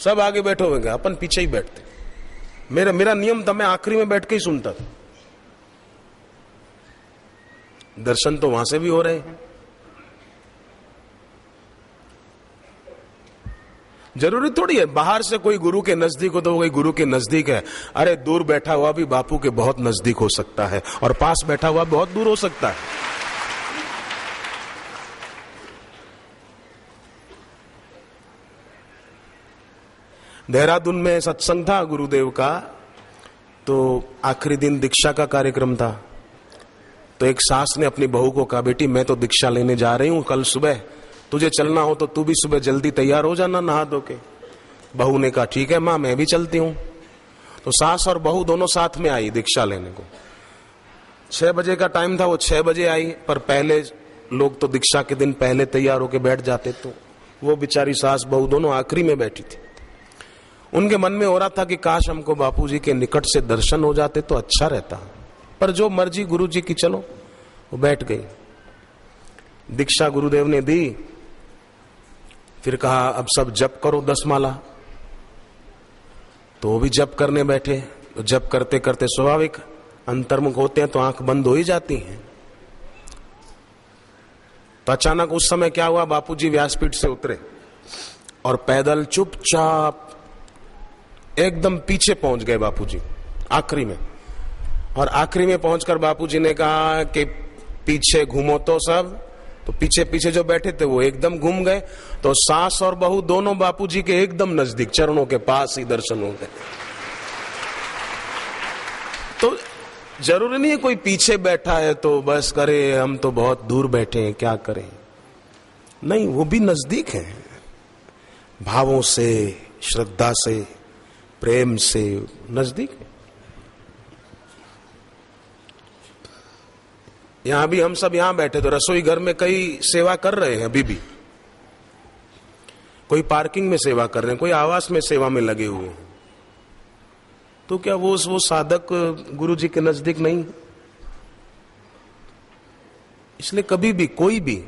सब आगे बैठे हुए, अपन पीछे ही बैठते। मेरा नियम था, मैं आखिरी में बैठ के ही सुनता था। दर्शन तो वहां से भी हो रहे हैं। जरूरी थोड़ी है बाहर से कोई गुरु के नजदीक हो तो कोई गुरु के नजदीक है। अरे दूर बैठा हुआ भी बापू के बहुत नजदीक हो सकता है और पास बैठा हुआ बहुत दूर हो सकता है। देहरादून में सत्संग था गुरुदेव का, तो आखिरी दिन दीक्षा का कार्यक्रम था। तो एक सास ने अपनी बहू को कहा, बेटी मैं तो दीक्षा लेने जा रही हूं कल सुबह, तुझे चलना हो तो तू भी सुबह जल्दी तैयार हो जाना नहा धो के। बहू ने कहा ठीक है मां, मैं भी चलती हूं। तो सास और बहू दोनों साथ में आई दीक्षा लेने को। 6 बजे का टाइम था, वो 6 बजे आई, पर पहले लोग तो दीक्षा के दिन पहले तैयार होके बैठ जाते, तो वो बेचारी सास बहू दोनों आखिरी में बैठी थी। उनके मन में हो रहा था कि काश हमको बापूजी के निकट से दर्शन हो जाते तो अच्छा रहता, पर जो मर्जी गुरुजी की, चलो। वो बैठ गई। दीक्षा गुरुदेव ने दी, फिर कहा अब सब जप करो 10 माला। तो वो भी जप करने बैठे। तो जप करते करते स्वाभाविक अंतर्मुख होते हैं तो आंख बंद हो ही जाती है। तो अचानक उस समय क्या हुआ, बापूजी व्यासपीठ से उतरे और पैदल चुपचाप एकदम पीछे पहुंच गए बापूजी आखिरी में। और आखिरी में पहुंचकर बापूजी ने कहा कि पीछे घूमो तो सब। तो पीछे पीछे जो बैठे थे वो एकदम घूम गए। तो सास और बहू दोनों बापूजी के एकदम नजदीक, चरणों के पास ही दर्शन हो गए। तो जरूरी नहीं है कोई पीछे बैठा है तो बस करे हम तो बहुत दूर बैठे हैं क्या करें, नहीं, वो भी नजदीक है। भावों से, श्रद्धा से, प्रेम से नजदीक है। यहां भी हम सब यहां बैठे तो रसोई घर में कई सेवा कर रहे हैं अभी भी। कोई पार्किंग में सेवा कर रहे हैं, कोई आवास में सेवा में लगे हुए हैं। तो क्या वो साधक गुरु जी के नजदीक नहीं? इसलिए कभी भी कोई भी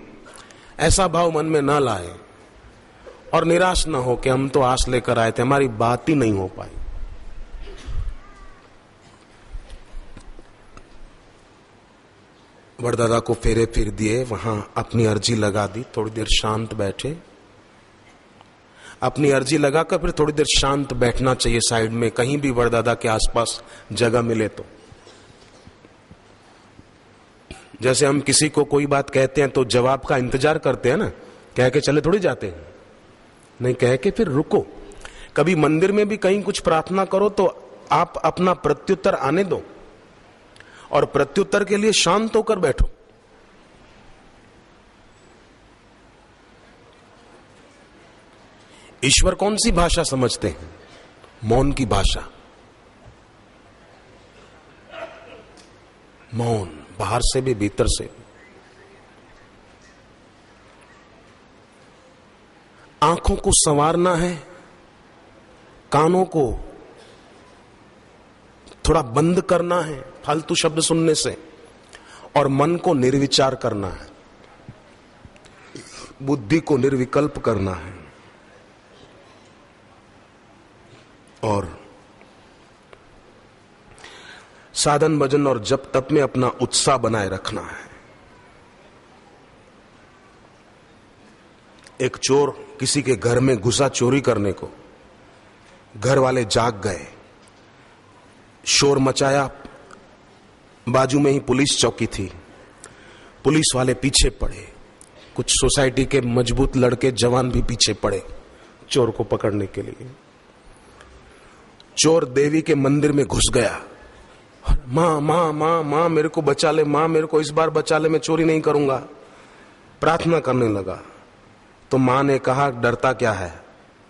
ऐसा भाव मन में ना लाए और निराश ना हो कि हम तो आस लेकर आए थे, हमारी बात ही नहीं हो पाई। वरदादा को फेरे फिर दिए, वहां अपनी अर्जी लगा दी, थोड़ी देर शांत बैठे। अपनी अर्जी लगाकर फिर थोड़ी देर शांत बैठना चाहिए साइड में, कहीं भी वरदादा के आसपास जगह मिले तो। जैसे हम किसी को कोई बात कहते हैं तो जवाब का इंतजार करते हैं ना, कह के चले थोड़ी जाते हैं, नहीं, कह के फिर रुको। कभी मंदिर में भी कहीं कुछ प्रार्थना करो तो आप अपना प्रत्युत्तर आने दो और प्रत्युत्तर के लिए शांत होकर बैठो। ईश्वर कौन सी भाषा समझते हैं? मौन की भाषा। मौन, बाहर से भी भीतर से। आंखों को संवारना है, कानों को थोड़ा बंद करना है फालतू शब्द सुनने से, और मन को निर्विचार करना है, बुद्धि को निर्विकल्प करना है, और साधन भजन और जप तप में अपना उत्साह बनाए रखना है। एक चोर किसी के घर में घुसा चोरी करने को, घर वाले जाग गए, शोर मचाया, बाजू में ही पुलिस चौकी थी, पुलिस वाले पीछे पड़े, कुछ सोसाइटी के मजबूत लड़के जवान भी पीछे पड़े चोर को पकड़ने के लिए। चोर देवी के मंदिर में घुस गया, मां मां मां मां मेरे को बचा ले, मां मेरे को इस बार बचा ले, मैं चोरी नहीं करूंगा, प्रार्थना करने लगा। तो मां ने कहा डरता क्या है,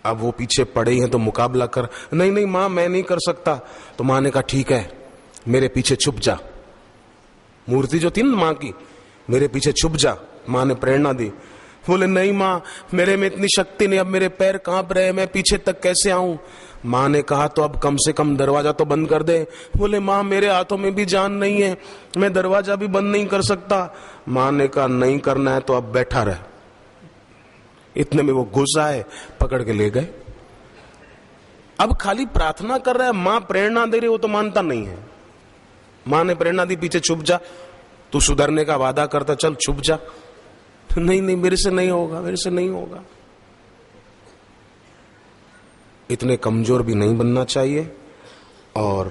अब वो पीछे पड़े ही हैं तो मुकाबला कर। नहीं नहीं मां मैं नहीं कर सकता। तो मां ने कहा ठीक है मेरे पीछे छुप जा, मूर्ति जो थी ना मां की, मेरे पीछे छुप जा। मां ने प्रेरणा दी। बोले नहीं मां मेरे में इतनी शक्ति नहीं, अब मेरे पैर कांप रहे, मैं पीछे तक कैसे आऊं। मां ने कहा तो अब कम से कम दरवाजा तो बंद कर दे। बोले मां मेरे हाथों में भी जान नहीं है, मैं दरवाजा भी बंद नहीं कर सकता। मां ने कहा नहीं करना है तो अब बैठा रह। इतने में वो घुस आए, पकड़ के ले गए। अब खाली प्रार्थना कर रहा है, मां प्रेरणा दे रही, वो तो मानता नहीं है। मां ने प्रेरणा दी, पीछे छुप जा, तू सुधरने का वादा करता, चल छुप जा। नहीं नहीं, मेरे से नहीं होगा, मेरे से नहीं होगा। इतने कमजोर भी नहीं बनना चाहिए और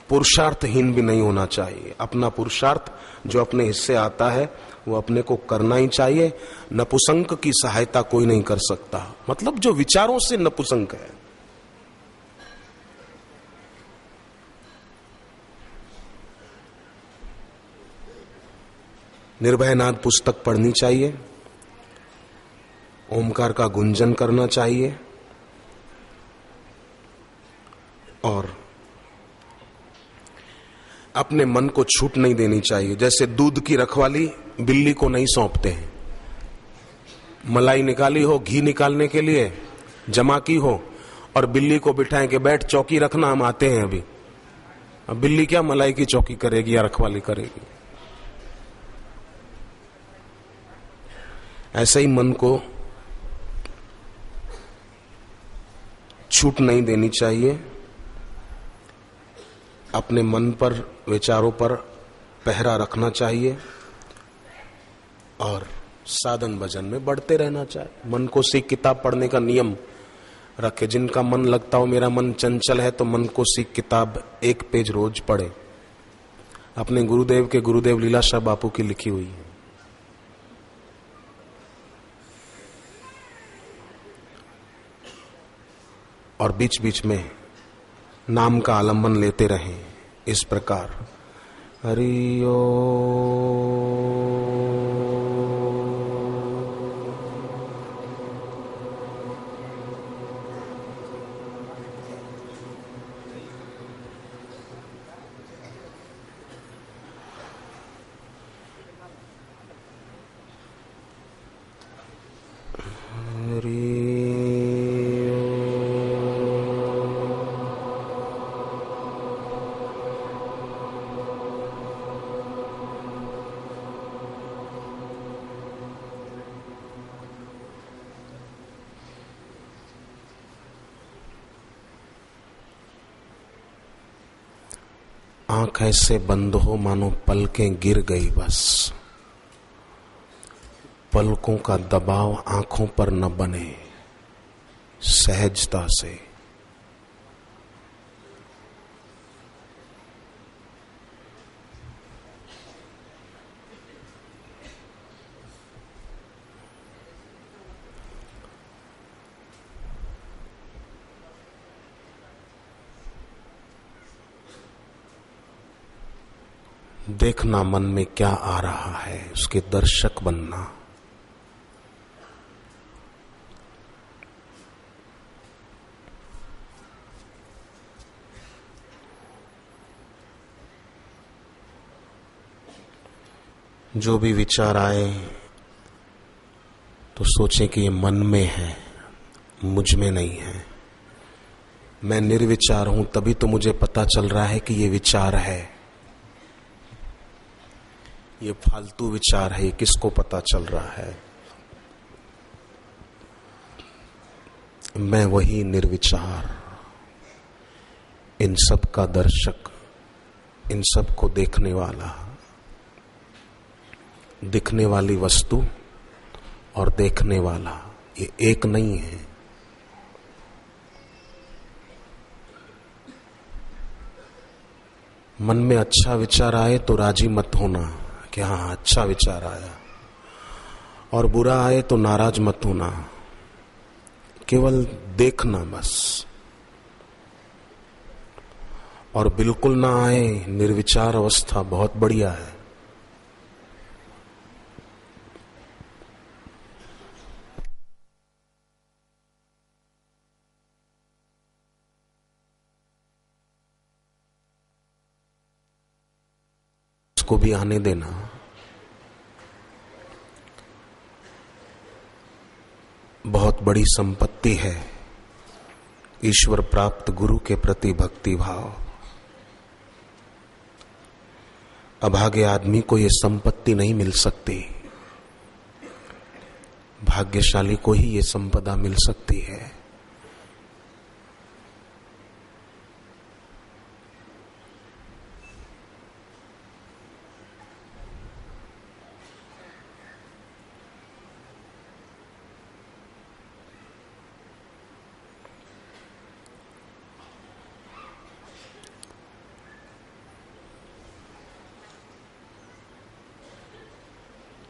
पुरुषार्थहीन भी नहीं होना चाहिए। अपना पुरुषार्थ जो अपने हिस्से आता है वो अपने को करना ही चाहिए। नपुंसक की सहायता कोई नहीं कर सकता, मतलब जो विचारों से नपुंसक है। निर्भयनाथ पुस्तक पढ़नी चाहिए, ओमकार का गुंजन करना चाहिए और अपने मन को छूट नहीं देनी चाहिए। जैसे दूध की रखवाली बिल्ली को नहीं सौंपते हैं। मलाई निकाली हो, घी निकालने के लिए जमा की हो और बिल्ली को बिठाएं कि बैठ चौकी रखना, हम आते हैं अभी। अब बिल्ली क्या मलाई की चौकी करेगी या रखवाली करेगी? ऐसे ही मन को छूट नहीं देनी चाहिए। अपने मन पर, विचारों पर पहरा रखना चाहिए और साधन भजन में बढ़ते रहना चाहिए। मन को सीख किताब पढ़ने का नियम रखे। जिनका मन लगता हो मेरा मन चंचल है, तो मन को सीख किताब 1 पेज रोज पढ़े। अपने गुरुदेव के गुरुदेव लीलाशाह बापू की लिखी हुई है। और बीच बीच में नाम का आलंबन लेते रहें इस प्रकार। हरि ओम। आंख ऐसे बंद हो मानो पलकें गिर गई बस। पलकों का दबाव आंखों पर न बने, सहजता से। देखना मन में क्या आ रहा है, उसके दर्शक बनना। जो भी विचार आए तो सोचें कि ये मन में है, मुझ में नहीं है। मैं निर्विचार हूं, तभी तो मुझे पता चल रहा है कि ये विचार है। ये फालतू विचार है, ये किसको पता चल रहा है? मैं वही निर्विचार, इन सब का दर्शक, इन सब को देखने वाला। दिखने वाली वस्तु और देखने वाला ये एक नहीं है। मन में अच्छा विचार आए तो राजी मत होना कि हाँ अच्छा विचार आया, और बुरा आए तो नाराज मत होना। केवल देखना बस। और बिल्कुल ना आए, निर्विचार अवस्था बहुत बढ़िया है। उसको भी आने देना। बहुत बड़ी संपत्ति है ईश्वर प्राप्त गुरु के प्रति भक्ति भाव। अभागे आदमी को ये संपत्ति नहीं मिल सकती, भाग्यशाली को ही ये संपदा मिल सकती है।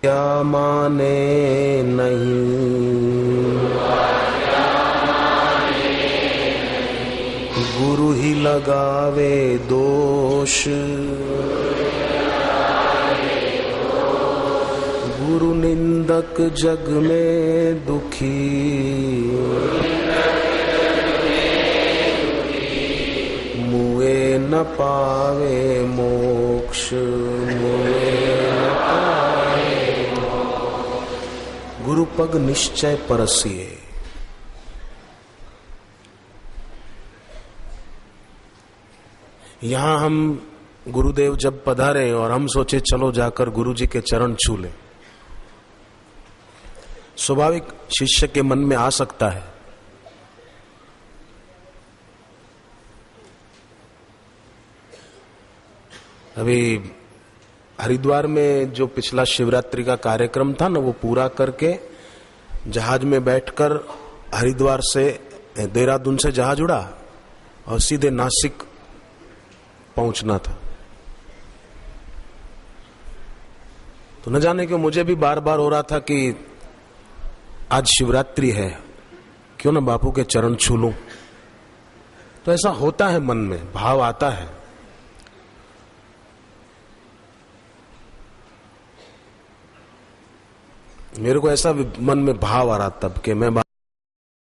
क्या माने नहीं, गुरु ही लगावे दोष, गुरु निंदक जग में दुखी, मुए न पावे मोक्ष, मुए न पावे मोक्ष। गुरु पग निश्चय परसिए। यहां हम गुरुदेव जब पधारे और हम सोचे चलो जाकर गुरु जी के चरण छू ले, स्वाभाविक शिष्य के मन में आ सकता है। अभी हरिद्वार में जो पिछला शिवरात्रि का कार्यक्रम था ना, वो पूरा करके जहाज में बैठकर हरिद्वार से देहरादून से जहाज उड़ा और सीधे नासिक पहुंचना था। तो न जाने क्यों मुझे भी बार बार हो रहा था कि आज शिवरात्रि है, क्यों ना बापू के चरण छू लूं। तो ऐसा होता है, मन में भाव आता है। मेरे को ऐसा मन में भाव आ रहा तब कि मैं